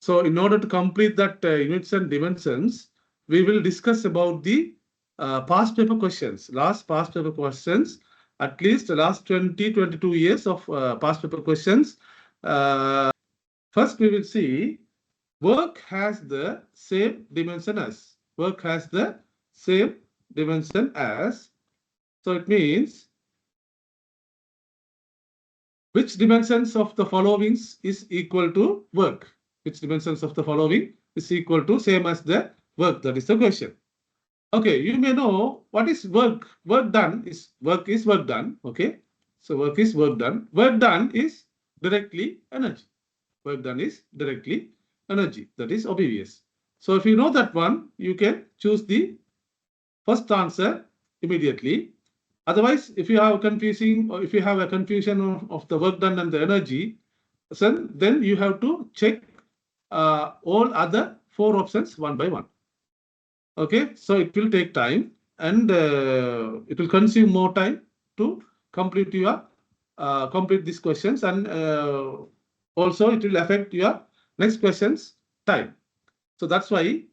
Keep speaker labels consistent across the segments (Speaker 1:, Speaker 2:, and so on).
Speaker 1: So in order to complete that units and dimensions, we will discuss about the past paper questions, last past paper questions, at least the last 22 years of past paper questions. First, we will see work has the same dimension as. Work has the same dimension as. So it means which dimensions of the following is equal to work? Which dimensions of the following is equal to same as the work? That is the question. Okay, you may know what is work. Work done is work done. Okay, so work is work done. Work done is directly energy. Work done is directly energy. That is obvious. So if you know that one, you can choose the first answer immediately. Otherwise, if you have confusing or if you have a confusion of the work done and the energy, then you have to check all other 4 options one by one. Okay, so it will take time and it will consume more time to complete your complete these questions, and also it will affect your next questions time. So that's why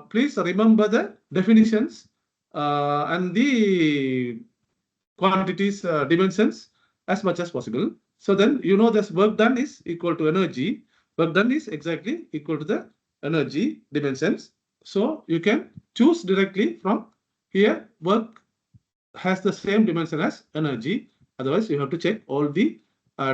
Speaker 1: please remember the definitions and the quantities dimensions as much as possible. So then you know this work done is equal to energy. Work done is exactly equal to the energy dimensions. So you can choose directly from here. Work has the same dimension as energy. Otherwise, you have to check all the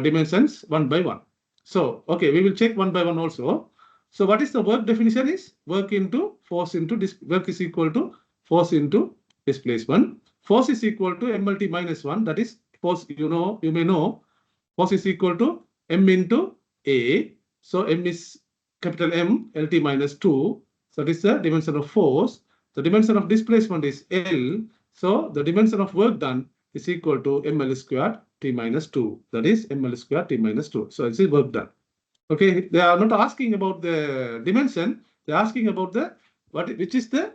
Speaker 1: dimensions one by one. So, okay, we will check one by one also. So, what is the work definition is work into force into work is equal to force into displacement. Force is equal to MLT minus 1. That is force, you may know, force is equal to M into A. So, M is capital M, LT minus 2. So, that is the dimension of force. The dimension of displacement is L. So, the dimension of work done is equal to ml squared t minus 2. That is ml squared t minus 2. So, this is work done. Okay, they are not asking about the dimension. They are asking about the which is the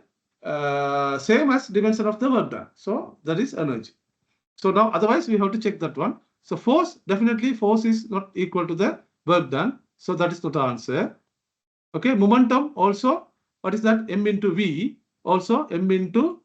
Speaker 1: same as dimension of the work done. So, that is energy. So, now otherwise we have to check that one. So, force, definitely force is not equal to the work done. So, that is not the answer. Okay, momentum also, what is that? M into V, also M into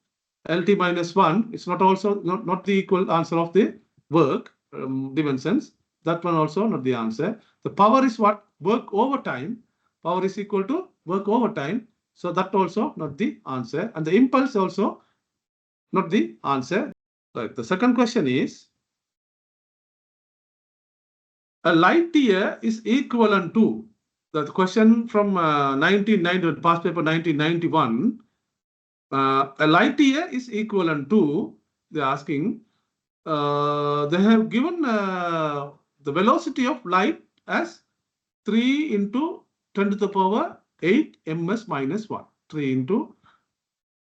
Speaker 1: LT minus 1. It's not also not the equal answer of the work dimensions. That one also not the answer. The power is what? Work over time. Power is equal to work over time. So that also not the answer. And the impulse also not the answer. Right. The second question is, a light year is equivalent to, the question from 1990, past paper 1991. A light year is equivalent to, they're asking, they have given the velocity of light as 3 into 10 to the power 8 ms minus 1. 3 into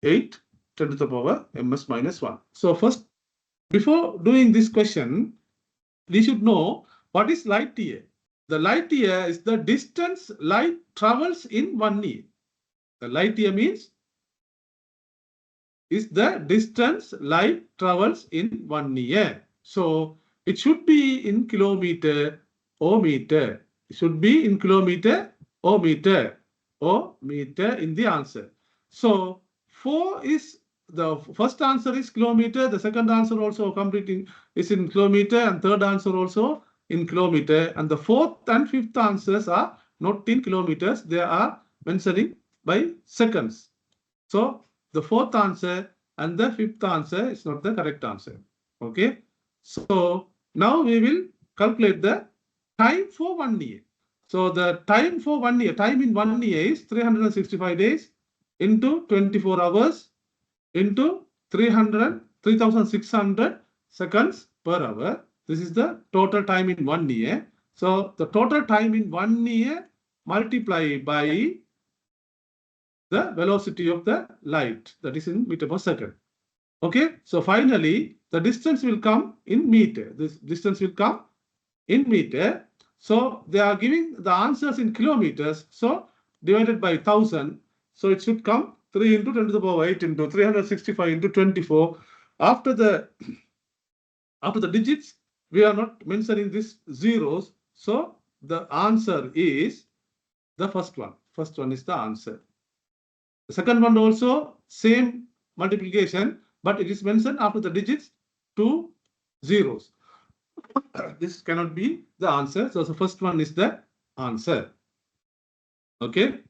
Speaker 1: 8 10 to the power ms minus 1. So first, before doing this question, we should know what is light year. The light year is the distance light travels in 1 year. The light year means is the distance light travels in 1 year. So it should be in kilometer or meter. It should be in kilometer or meter in the answer. So 4 is the first answer is kilometer. The second answer also completing is in kilometer, and third answer also in kilometer. And the fourth and fifth answers are not in kilometers. They are mentioning by seconds. So the fourth answer and the fifth answer is not the correct answer. Okay. So now we will calculate the time for 1 year. So the time for 1 year, time in 1 year is 365 days into 24 hours into 3,600 seconds per hour. This is the total time in 1 year. So the total time in 1 year multiplied by the velocity of the light, that is in meter per second. Okay, so finally the distance will come in meter. This distance will come in meter. So they are giving the answers in kilometers. So divided by 1000. So it should come 3 into 10 to the power 8 into 365 into 24. After the digits, we are not mentioning these zeros. So the answer is the first one. First one is the answer. The second one also same multiplication, but it is mentioned after the digits 2 zeros. This cannot be the answer. So the first one is the answer. Okay.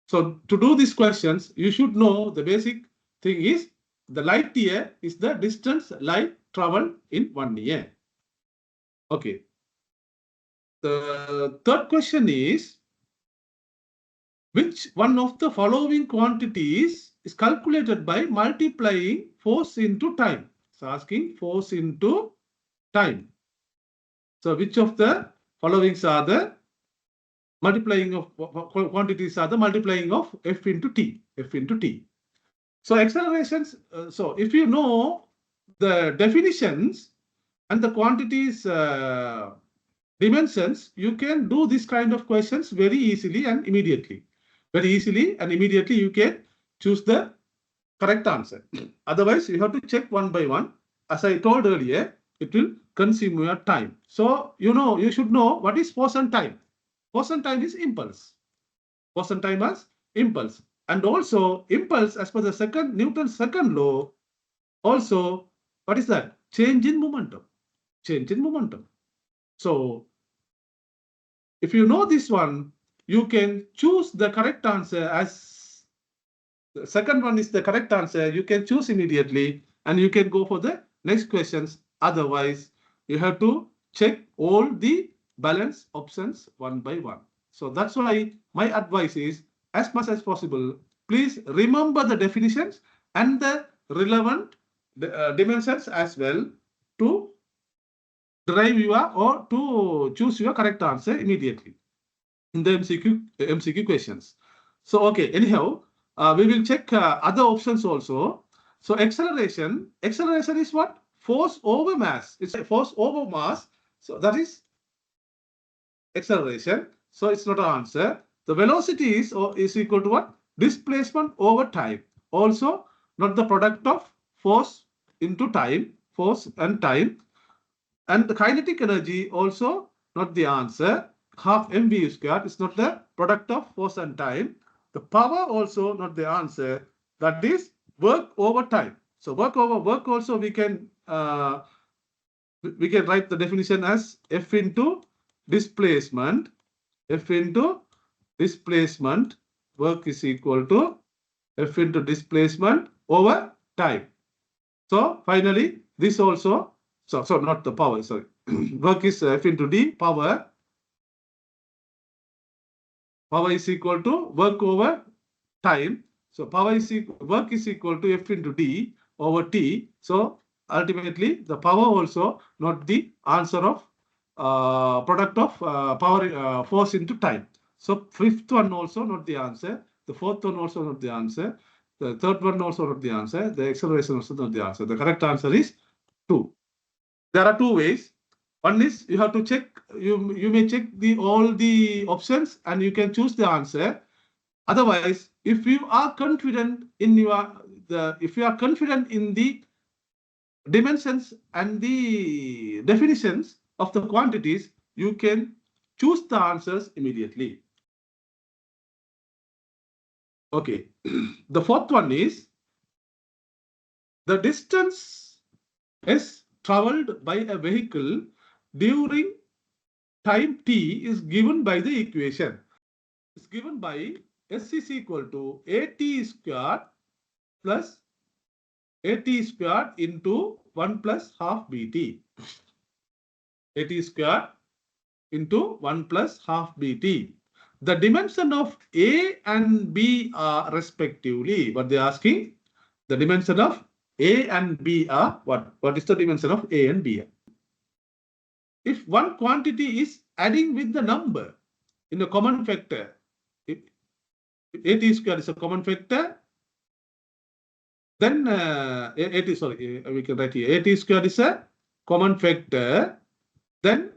Speaker 1: So to do these questions, you should know the basic thing is the light year is the distance light traveled in 1 year. Okay. The third question is, which one of the following quantities is calculated by multiplying force into time? So asking force into time. So which of the followings are the multiplying of quantities are the multiplying of F into T, F into T. So accelerations, so if you know the definitions and the quantities dimensions, you can do this kind of questions very easily and immediately. Very easily and immediately you can choose the correct answer. Otherwise, you have to check one by one. As I told earlier, it will consume your time. So, you should know what is force and time. Force and time is impulse. Force and time is impulse. And also impulse as per the Newton's second law, also, what is that? Change in momentum. Change in momentum. So, if you know this one, you can choose the correct answer as the second one is the correct answer. You can choose immediately and you can go for the next questions. Otherwise, you have to check all the balance options one by one. So that's why my advice is, as much as possible, please remember the definitions and the relevant dimensions as well to derive your or to choose your correct answer immediately in the MCQ questions. So, okay, anyhow, we will check other options also. So acceleration is what? Force over mass. It's a force over mass. So that is acceleration. So it's not an answer. The velocity is equal to what? Displacement over time. Also not the product of force into time, force and time. And the kinetic energy also not the answer. Half mv squared is not the product of force and time. The power also not the answer. That is work over time. So work over work also we can write the definition as F into displacement. F into displacement work is equal to F into displacement over time. So finally this also so not the power, sorry. Work is F into D, power is equal to work over time. So work is equal to F into D over T. So ultimately the power also not the answer of product of power force into time. So fifth one also not the answer. The fourth one also not the answer. The third one also not the answer. The acceleration also not the answer. The correct answer is 2. There are 2 ways. One is you have to check, you may check all the options and you can choose the answer. Otherwise, if you are confident in the dimensions and the definitions of the quantities, you can choose the answers immediately. Okay. The fourth one is the distance is traveled by a vehicle during time t is given by the equation. It's given by S is equal to AT squared plus AT squared into 1 plus half BT. AT squared into 1 plus half BT. The dimension of A and B are respectively. What they're asking? The dimension of A and B are what? What is the dimension of A and B? If one quantity is adding with the number in a common factor, if AT squared is a common factor, then we can write here AT squared is a common factor. Then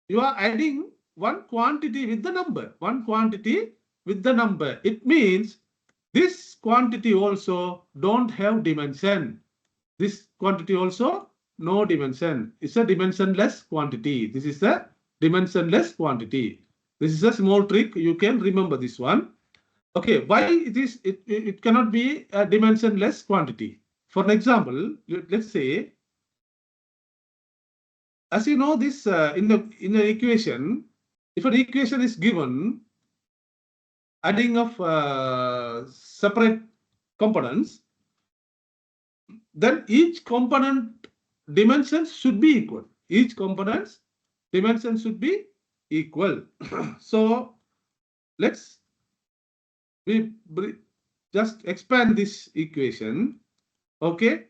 Speaker 1: you are adding one quantity with the number. One quantity with the number. It means this quantity also don't have dimension. This quantity also no dimension. It's a dimensionless quantity. This is a dimensionless quantity. This is a small trick. You can remember this one. Okay, why it cannot be a dimensionless quantity? For an example, let's say, as you know, this in the equation, if an equation is given, adding of separate components, then each component dimensions should be equal. Each component's dimension should be equal. So let's just expand this equation. Okay.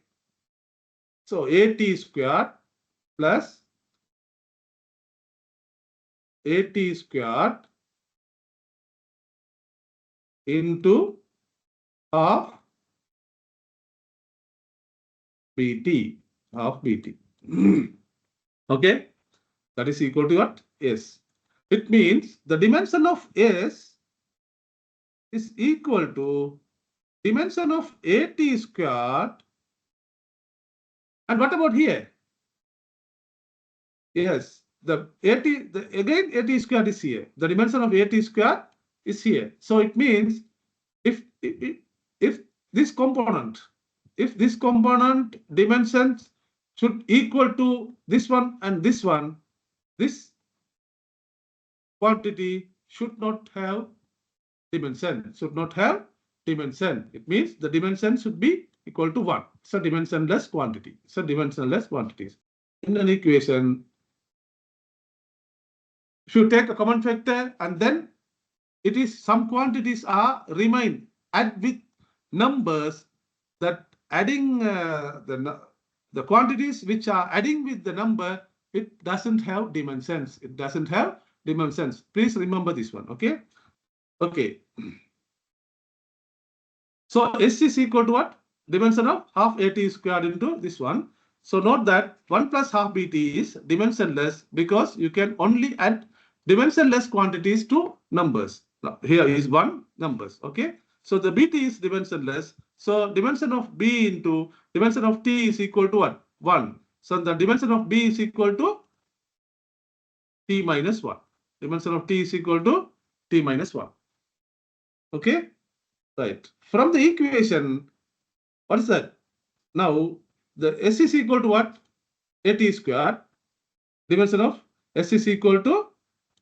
Speaker 1: So AT squared plus AT squared into half BT. Half BT. Okay. That is equal to what? S. It means the dimension of S is equal to dimension of AT squared. And what about here? Yes, the again AT squared is here. The dimension of AT squared is here. So it means if this component, dimensions should equal to this one and this one, this quantity should not have dimension. It means the dimension should be equal to 1. It's a dimensionless quantity. In an equation, if you take a common factor and then it is some quantities are remain add with numbers that adding the quantities which are adding with the number, it doesn't have dimensions. Please remember this one. Okay. So S is equal to what? Dimension of half AT squared into this one. So note that 1 plus half BT is dimensionless because you can only add dimensionless quantities to numbers. Now, here is 1 numbers. Okay. So the BT is dimensionless. So dimension of B into dimension of T is equal to what? 1. So the dimension of B is equal to T minus 1. Dimension of T is equal to T minus 1. Okay. Right. From the equation, what is that? Now, the S is equal to what? AT squared. Dimension of S is equal to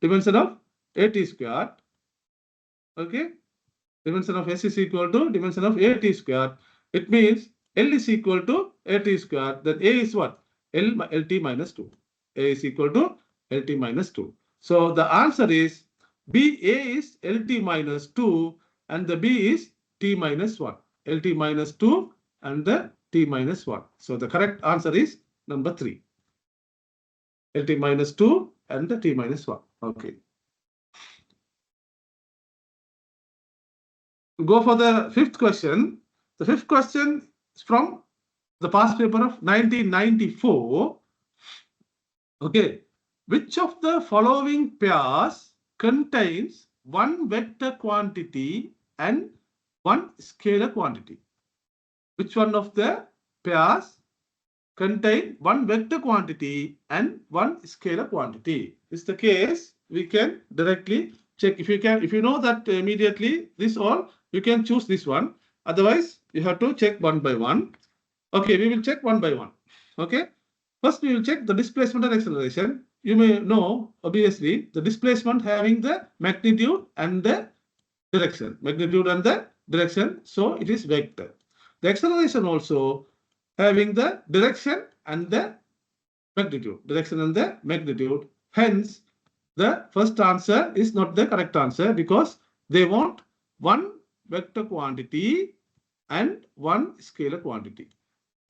Speaker 1: dimension of AT squared. Okay. Dimension of S is equal to dimension of AT squared. It means L is equal to AT squared. Then A is what? LT minus 2. A is equal to LT minus 2. So the answer is B. A is LT minus 2 and the B is T minus 1. LT minus 2 and the T minus 1. So the correct answer is number 3. LT minus 2 and the T minus 1. Okay. Go for the fifth question. The fifth question is from the past paper of 1994. Okay. Which of the following pairs contains one vector quantity and one scalar quantity? Which one of the pairs contain one vector quantity and one scalar quantity? Is the case, we can directly check. If you know that immediately, this all, you can choose this one. Otherwise, you have to check one by one. Okay, we will check one by one. Okay. First, we will check the displacement and acceleration. You may know, obviously, the displacement having the magnitude and the direction. So it is vector. The acceleration also having the direction and the magnitude. Hence, the first answer is not the correct answer because they want one vector quantity and one scalar quantity.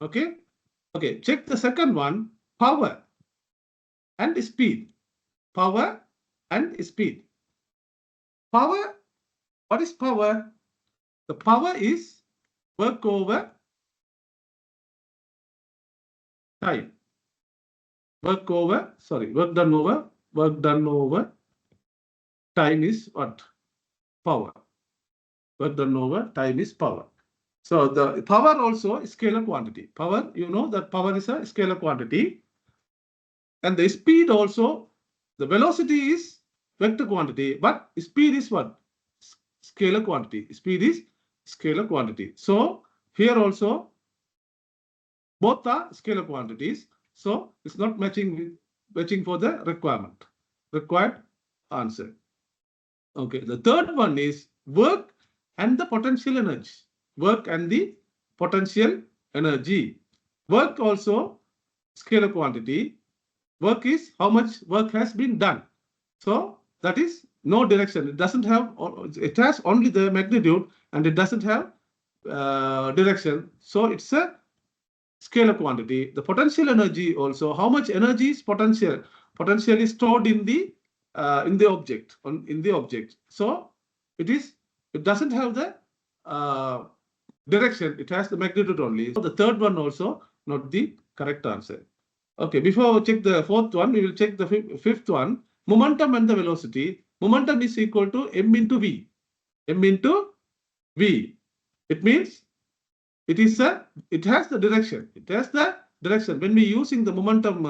Speaker 1: Okay. Okay. Check the second one, power and speed. Power. What is power? The power is work over time. Work done over time is what? Power. Work done over time is power. So the power also is scalar quantity. Power, you know that power is a scalar quantity. And the speed also, the velocity is vector quantity, but speed is what? Scalar quantity. Speed is scalar quantity. So here also both are scalar quantities. So it's not matching for the required answer. Okay, the third one is work and the potential energy. Work and the potential energy. Work also scalar quantity. Work is how much work has been done. So that is no direction. It doesn't have, it has only the magnitude and it doesn't have direction. So it's a scalar quantity. The potential energy also, how much energy is potentially stored in the object, in the object. So it doesn't have the direction, it has the magnitude only. So the third one also not the correct answer. Okay, before we check the fourth one, we will check the fifth one. Momentum and the velocity. Momentum is equal to m into v. M into v. It means it has the direction. It has the direction. When we using the momentum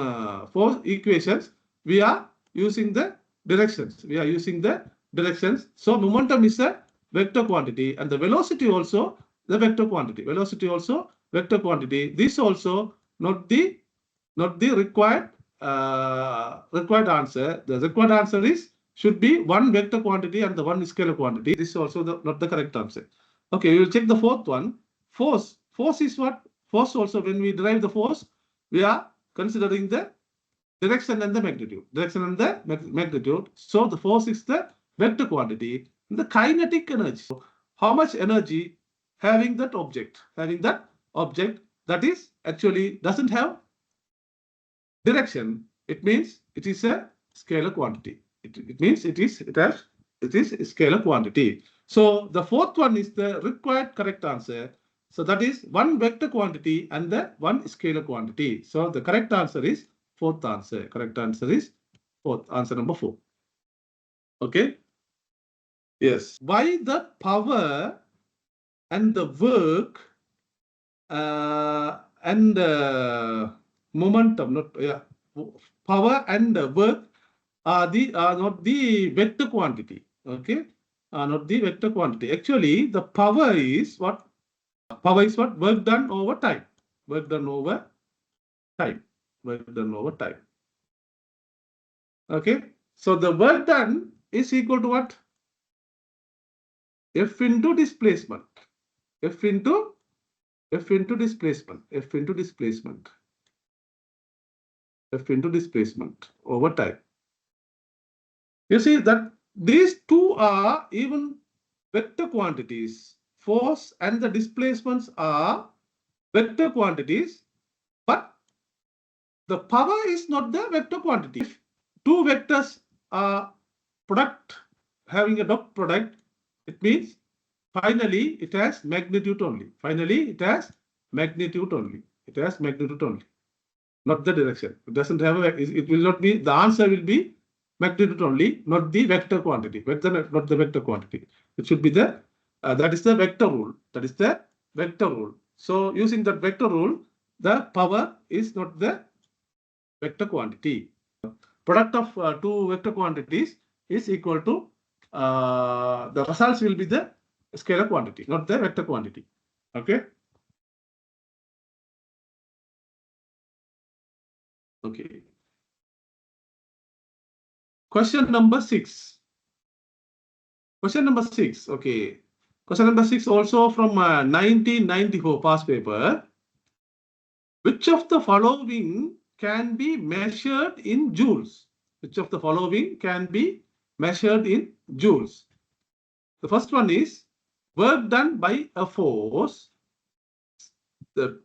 Speaker 1: force equations, we are using the directions. So momentum is a vector quantity, and the velocity also the vector quantity. Vector quantity. This also not the required answer. The required answer should be one vector quantity and the one scalar quantity. This is also not the correct answer. Okay, we will check the fourth one. Force. Force is what? Force also, when we derive the force, we are considering the direction and the magnitude. So the force is the vector quantity. The kinetic energy. So how much energy having that object? That is actually doesn't have direction. It means it is a scalar quantity. It means it is a scalar quantity. So the fourth one is the required correct answer. So that is one vector quantity and the one scalar quantity. So the correct answer is fourth answer. Correct answer is fourth, answer number 4. Okay. Yes. Why the power and the work and momentum, power and work are not the vector quantity. Okay, not the vector quantity. Actually, the power is what? Work done over time. Okay, so the work done is equal to what? F into displacement. F into displacement over time. You see that these two are even vector quantities. Force and the displacements are vector quantities, but the power is not the vector quantity. If two vectors are having a dot product, it means finally it has magnitude only. Not the direction. It doesn't have it will not be, the answer will be magnitude only, not the vector quantity. Not the vector quantity. It should be the that is the vector rule. So using that vector rule, the power is not the vector quantity. Product of two vector quantities is equal to the results will be the scalar quantity, not the vector quantity. Okay. Okay. Question number 6. Okay. Question number 6 also from 1994 past paper. Which of the following can be measured in joules? Which of the following can be measured in joules? The first one is work done by a force. The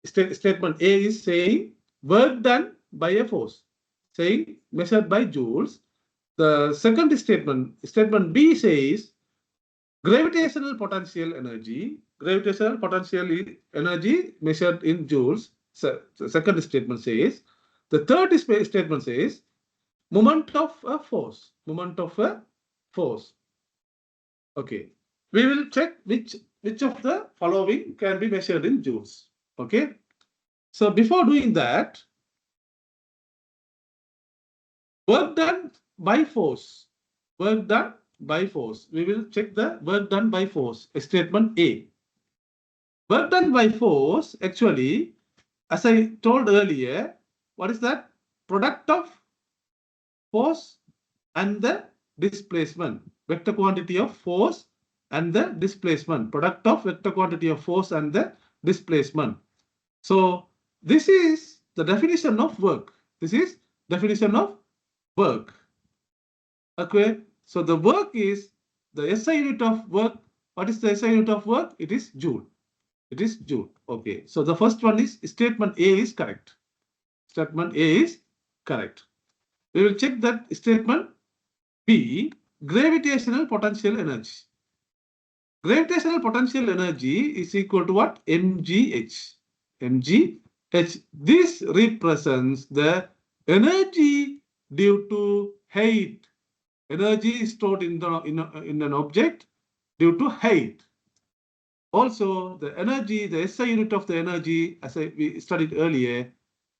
Speaker 1: statement A is saying work done by a force, saying measured by joules. The second statement B says gravitational potential energy measured in joules. So the second statement says. The third statement says moment of a force. Okay, we will check which of the following can be measured in joules. Okay, so before doing that, Work done by force. Work done by force. We will check the work done by force. Statement A. Work done by force, actually, as I told earlier, what is that? Product of force and the displacement. Vector quantity of force and the displacement. Product of vector quantity of force and the displacement. So this is the definition of work. This is definition of work. Okay. So the work is the SI unit of work. What is the SI unit of work? It is joule. It is joule. Okay. So the first one is statement A is correct. Statement A is correct. We will check that statement B, gravitational potential energy. Gravitational potential energy is equal to what? mgh. mgh. This represents the energy due to height. Energy is stored in an object due to height. Also, the energy, the SI unit of the energy, as we studied earlier,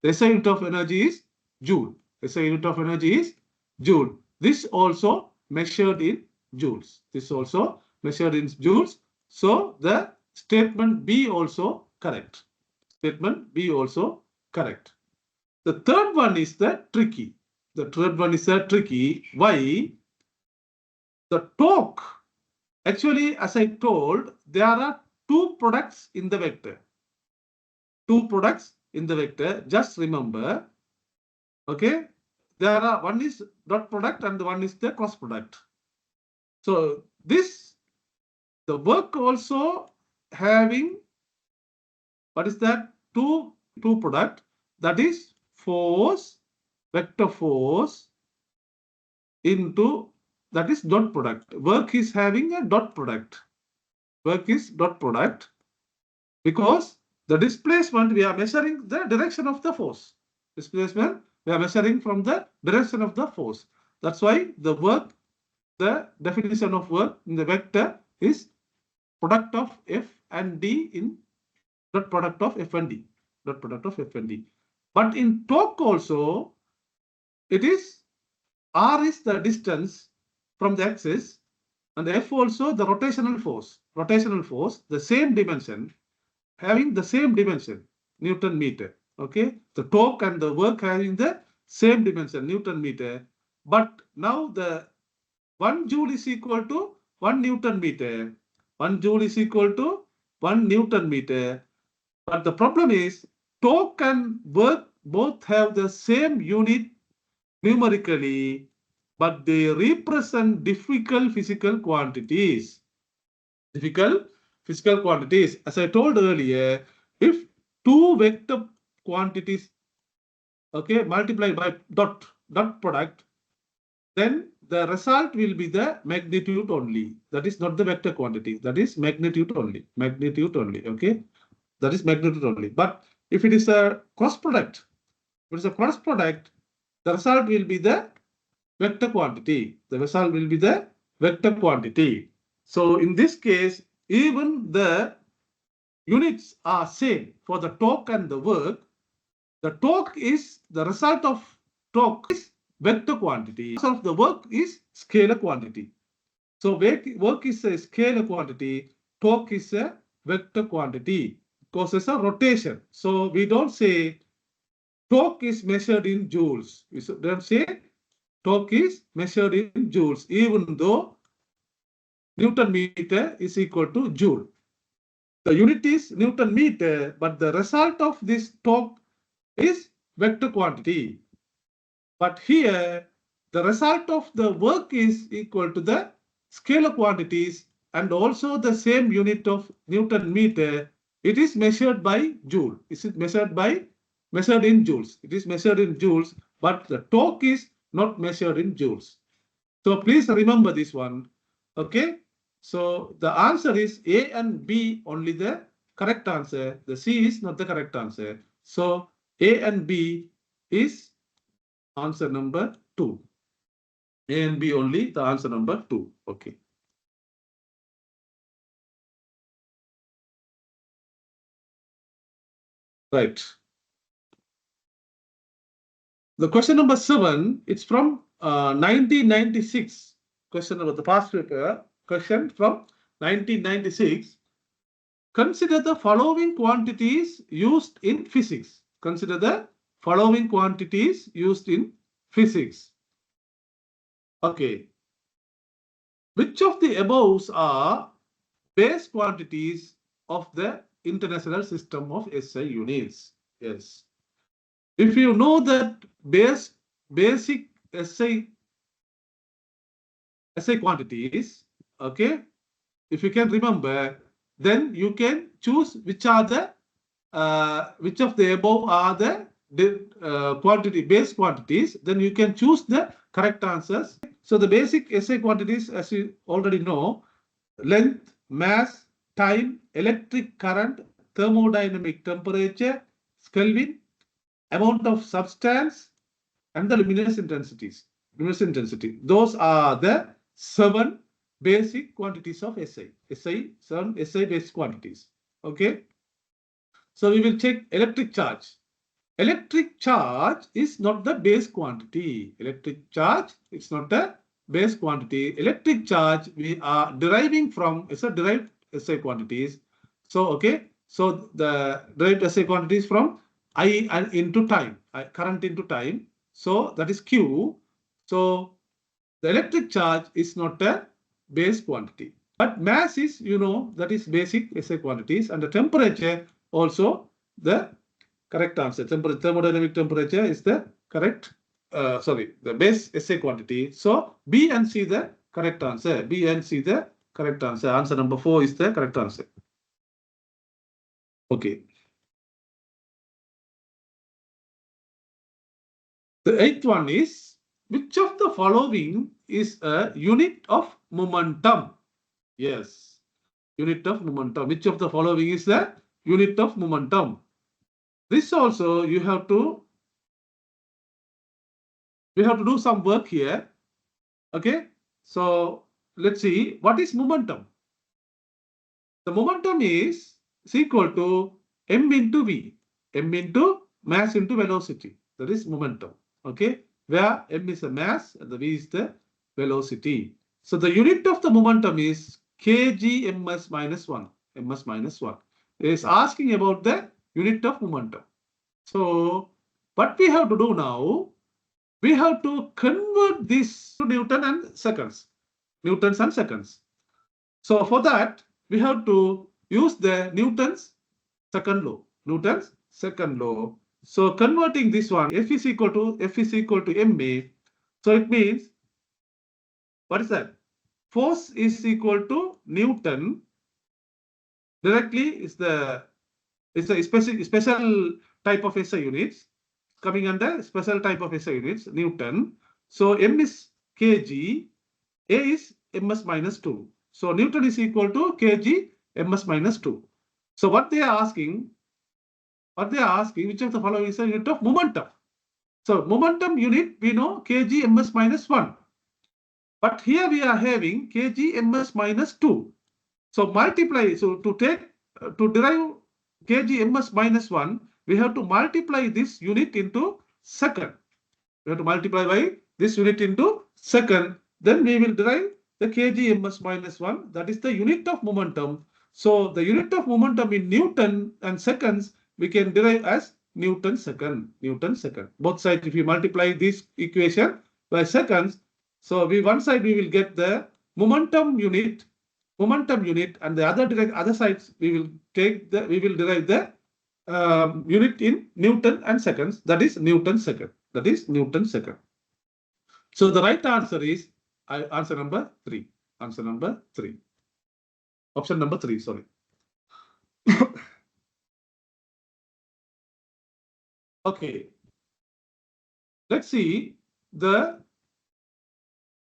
Speaker 1: the SI unit of energy is joule. SI unit of energy is joule. This also measured in joules. This also measured in joules. So the statement B also correct. Statement B also correct. The third one is the tricky. The third one is the tricky. Why? The torque. Actually, as I told, there are two products in the vector. Two products in the vector. Just remember, okay, there are one is dot product and one is the cross product. So this, the work also having, what is that? Two product, that is force, vector force into, that is dot product. Work is having a dot product. Work is dot product because the displacement, we are measuring the direction of the force. Displacement, we are measuring from the direction of the force. That's why the work, the definition of work in the vector is product of F and D in dot product of F and D. Dot product of F and D. But in torque also, it is R is the distance from the axis and F also the rotational force. Rotational force, the same dimension, having the same dimension, Newton meter. Okay, the torque and the work having the same dimension, Newton meter. But now the 1 joule is equal to 1 Newton meter. 1 joule is equal to 1 Newton meter. But the problem is torque and work both have the same unit numerically, but they represent difficult physical quantities. Difficult physical quantities. As I told earlier, if two vector quantities, okay, multiplied by dot product, then the result will be the magnitude only. That is not the vector quantity. That is magnitude only. Magnitude only. Okay, that is magnitude only. But if it is a cross product, if it is a cross product, the result will be the vector quantity. The result will be the vector quantity. So in this case, even the units are same for the torque and the work. The torque is the result of torque is vector quantity. The result of the work is scalar quantity. So work is a scalar quantity, torque is a vector quantity, causes a rotation. So we don't say torque is measured in joules. We don't say torque is measured in joules, even though Newton meter is equal to joule. The unit is Newton meter, but the result of this torque is vector quantity. But here, the result of the work is equal to the scalar quantities and also the same unit of Newton meter. It is measured by joule. Is it measured in joules? It is measured in joules, but the torque is not measured in joules. So please remember this one. Okay. So the answer is A and B only the correct answer. The C is not the correct answer. So A and B is answer number 2. A and B only the answer number 2. Okay. Right. The question number 7, it's from 1996. Question about the past paper. Question from 1996. Consider the following quantities used in physics. Consider the following quantities used in physics. Okay. Which of the aboves are base quantities of the international system of SI units? Yes. If you know that basic SI quantities, okay, if you can remember, then you can choose which of the above are the base quantities. Then you can choose the correct answers. So the basic SI quantities, as you already know, length, mass, time, electric current, thermodynamic temperature, Kelvin, amount of substance, and the luminous intensities. Luminous intensity. Those are the 7 basic quantities of SI. Seven SI basic quantities. Okay. So we will check electric charge. Electric charge is not the base quantity. Electric charge is not a base quantity. Electric charge we are deriving from, it's a derived SI quantities. So, okay. So the derived SI quantities from I and into time, current into time. So that is Q. So the electric charge is not a base quantity. But mass is, you know, that is basic SI quantities, and the temperature also the correct answer. Thermodynamic temperature is the correct, the base SI quantity. So B and C the correct answer. B and C the correct answer. Answer number 4 is the correct answer. Okay. The 8th one is, which of the following is a unit of momentum? Yes, unit of momentum. Which of the following is the unit of momentum? This also we have to do some work here. Okay, so let's see what is momentum. The momentum is equal to m into v, m into mass into velocity. That is momentum. Okay, where m is the mass and the v is the velocity. So the unit of the momentum is kg ms minus 1. Ms minus 1. It is asking about the unit of momentum. So what we have to do now, we have to convert this to Newton and seconds. Newtons and seconds. So for that, we have to use the Newton's second law. Newton's second law. So converting this one, F is equal to ma. So it means, what is that? Force is equal to Newton. Directly is a special type of SI units coming under special type of SI units, Newton. So m is kg, a is ms minus 2. So Newton is equal to kg ms minus 2. So what they are asking, which of the following is a unit of momentum? So momentum unit, we know kg ms minus 1. But here we are having kg ms minus 2. So multiply, so to derive kg ms minus 1, we have to multiply this unit into second. We have to multiply by this unit into second. Then we will derive the kg ms minus 1. That is the unit of momentum. So the unit of momentum in Newton and seconds, we can derive as Newton second. Newton second. Both sides, if you multiply this equation by seconds, so one side we will get the momentum unit, and the other sides we will derive the unit in Newton and seconds. That is Newton second. That is Newton second. So the right answer is answer number 3. Answer number 3. Option number 3. Sorry. Okay. Let's see the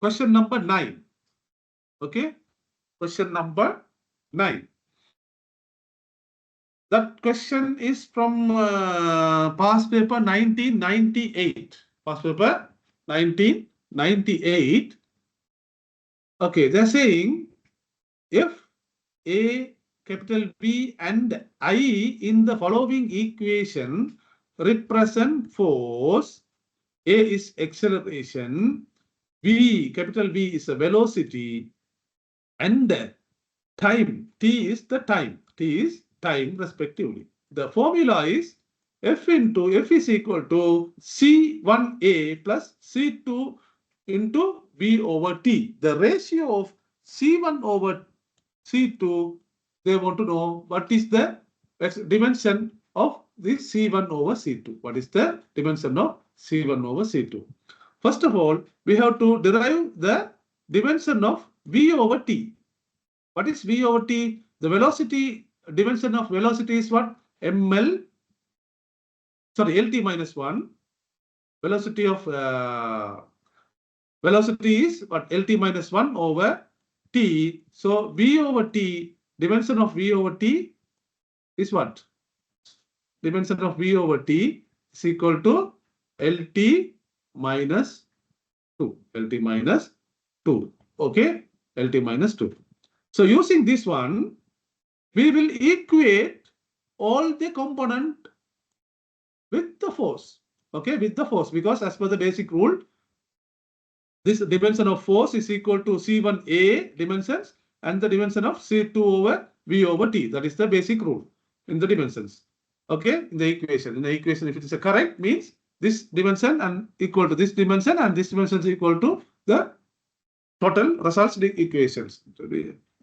Speaker 1: question number 9. Okay. Question number 9. That question is from past paper 1998. Past paper 1998. Okay, they're saying if A, capital B and I in the following equation represent force, A is acceleration, V, capital V is a velocity, and time, T is the time. T is time respectively. The formula is F is equal to C1A plus C2 into V over T. The ratio of C1 over C2, they want to know what is the dimension of this C1 over C2. What is the dimension of C1 over C2? First of all, we have to derive the dimension of V over T. What is V over T? The velocity, dimension of velocity is what? LT minus 1. Velocity of velocity is what? LT minus 1 over T. So V over T, dimension of V over T is what? Dimension of V over T is equal to LT minus 2. LT minus 2. Okay? LT minus 2. So using this one, we will equate all the component with the force. Okay, with the force, because as per the basic rule, this dimension of force is equal to C1A dimensions and the dimension of C2 over V over T. That is the basic rule in the dimensions. Okay, in the equation. In the equation, if it is a correct, means this dimension and equal to this dimension and this dimension is equal to the total results equations,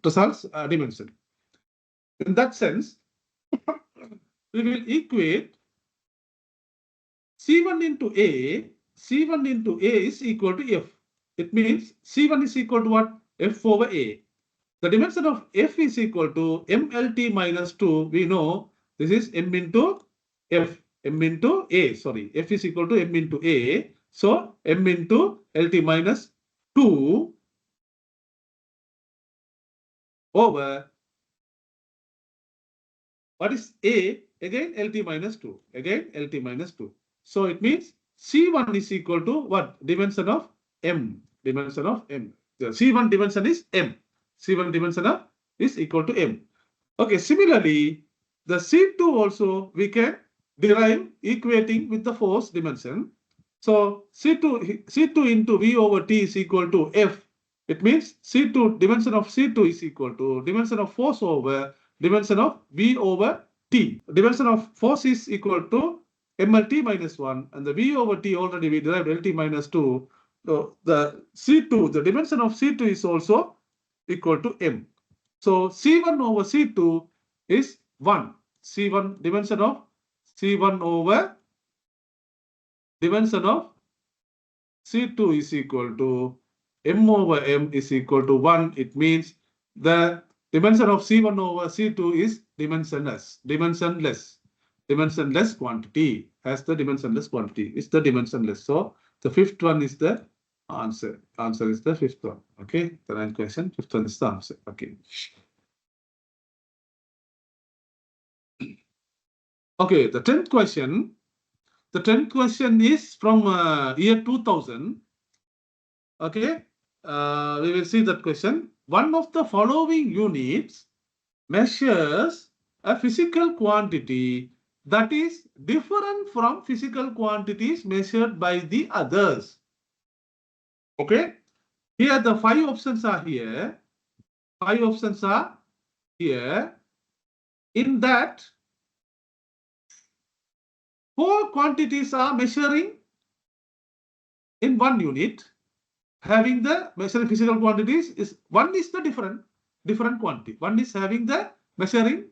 Speaker 1: results dimension. In that sense, we will equate C1 into A is equal to F. It means C1 is equal to what? F over A. The dimension of F is equal to MLT minus 2. We know this is M into F. M into A, sorry. F is equal to M into A. So M into LT minus 2 over, what is A? Again LT minus 2. Again LT minus 2. So it means C1 is equal to what? Dimension of M. Dimension of M. The C1 dimension is M. C1 dimension of is equal to M. Okay, similarly, the C2 also we can derive equating with the force dimension. So C2 into V over T is equal to F. It means C2, dimension of C2 is equal to dimension of force over dimension of V over T. Dimension of force is equal to MLT minus 1 and the V over T already we derived LT minus 2. So the C2, the dimension of C2 is also equal to M. So C1 over C2 is 1. C1 dimension of C1 over dimension of C2 is equal to M over M is equal to 1. It means the dimension of C1 over C2 is dimensionless quantity. As the dimensionless quantity is the dimensionless. So the fifth one is the answer. Answer is the fifth one. Okay, the ninth question, fifth one is the answer. Okay. Okay, the 10th question. The 10th question is from year 2000. Okay, we will see that question. One of the following units measures a physical quantity that is different from physical quantities measured by the others. Okay, here the 5 options are here. 5 options are here. In that, 4 quantities are measuring in 1 unit. Having the measuring physical quantities is one is the different quantity. One is having the measuring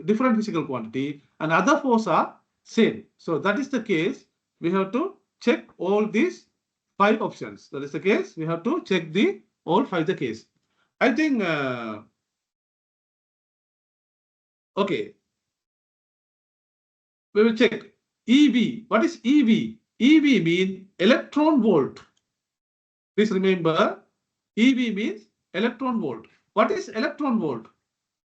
Speaker 1: different physical quantity, and other 4 are same. So that is the case. We have to check all these 5 options. That is the case. We have to check all 5 the case. I think okay. We will check EV. What is EV? EV means electron volt. Please remember, EV means electron volt. What is electron volt?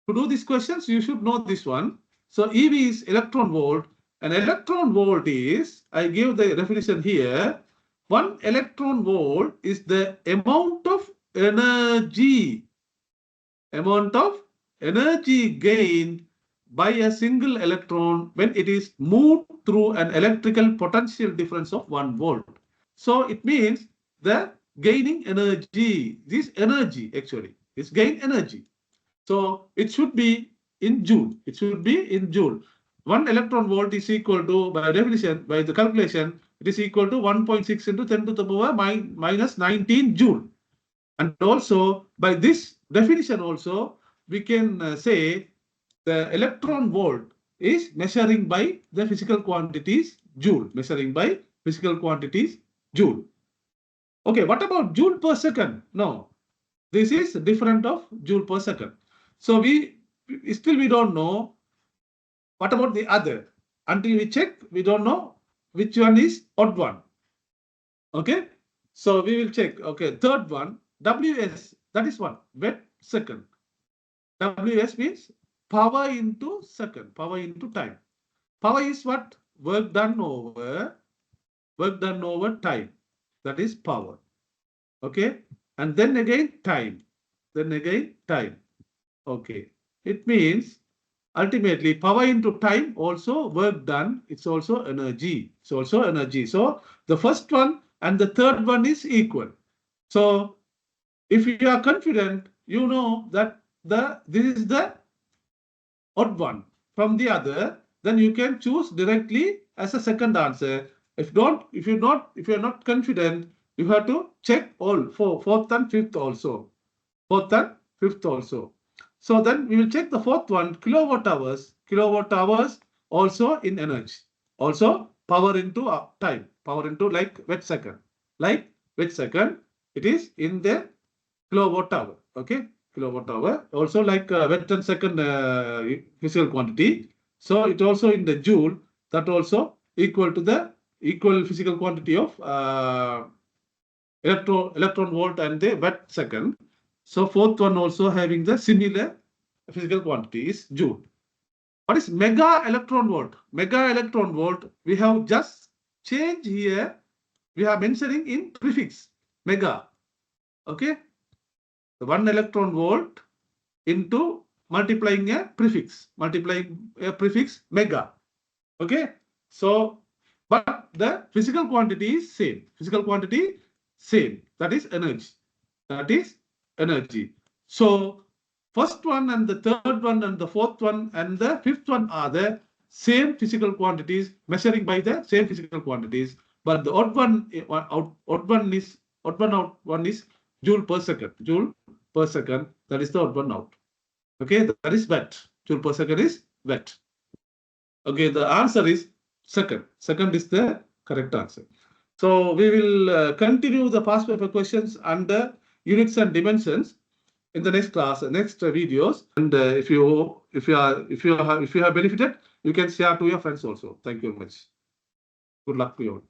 Speaker 1: To do these questions, you should know this one. So EV is electron volt, and electron volt is, I give the definition here. 1 electron volt is the amount of energy gained by a single electron when it is moved through an electrical potential difference of 1 volt. So it means the gaining energy, this energy actually is gain energy. So it should be in joule. It should be in joule. 1 electron volt is equal to, by definition, by the calculation, it is equal to 1.6 into 10 to the power minus 19 joule. And also, by this definition also, we can say the electron volt is measuring by the physical quantities joule, measuring by physical quantities joule. Okay, what about joule per second? No, this is different of joule per second. So we don't know. What about the other? Until we check, we don't know which one is odd one. Okay, so we will check. Okay, third one, WS, that is what? Wet second. WS means power into second, power into time. Power is what? Work done over time. That is power. Okay, and then again time. Then again time. Okay, it means ultimately power into time also work done. It's also energy. It's also energy. So the first one and the third one is equal. So if you are confident, you know that this is the odd one from the other, then you can choose directly as a second answer. If you're not confident, you have to check all fourth and fifth also. Fourth and fifth also. So then we will check the fourth one, kilowatt hours. Kilowatt hours also in energy. Also power into time. Power into like wet second. Like wet second, it is in the kilowatt hour. Okay, kilowatt hour. Also like wet and second physical quantity. So it also in the joule, that also equal to the equal physical quantity of electron volt and the wet second. So fourth one also having the similar physical quantity is joule. What is mega electron volt? Mega electron volt, we have just changed here. We are mentioning in prefix mega. Okay, the 1 electron volt into multiplying a prefix mega. Okay, so but the physical quantity is same. Physical quantity same. That is energy. That is energy. So first one and the third one and the fourth one and the fifth one are the same physical quantities, measuring by the same physical quantities. But the odd one out is joule per second. Joule per second. That is the odd one out. Okay, that is wet. Joule per second is wet. Okay, the answer is second. Second is the correct answer. So we will continue the past paper questions under units and dimensions in the next class, next videos. And if you have benefited, you can share to your friends also. Thank you very much. Good luck to you all.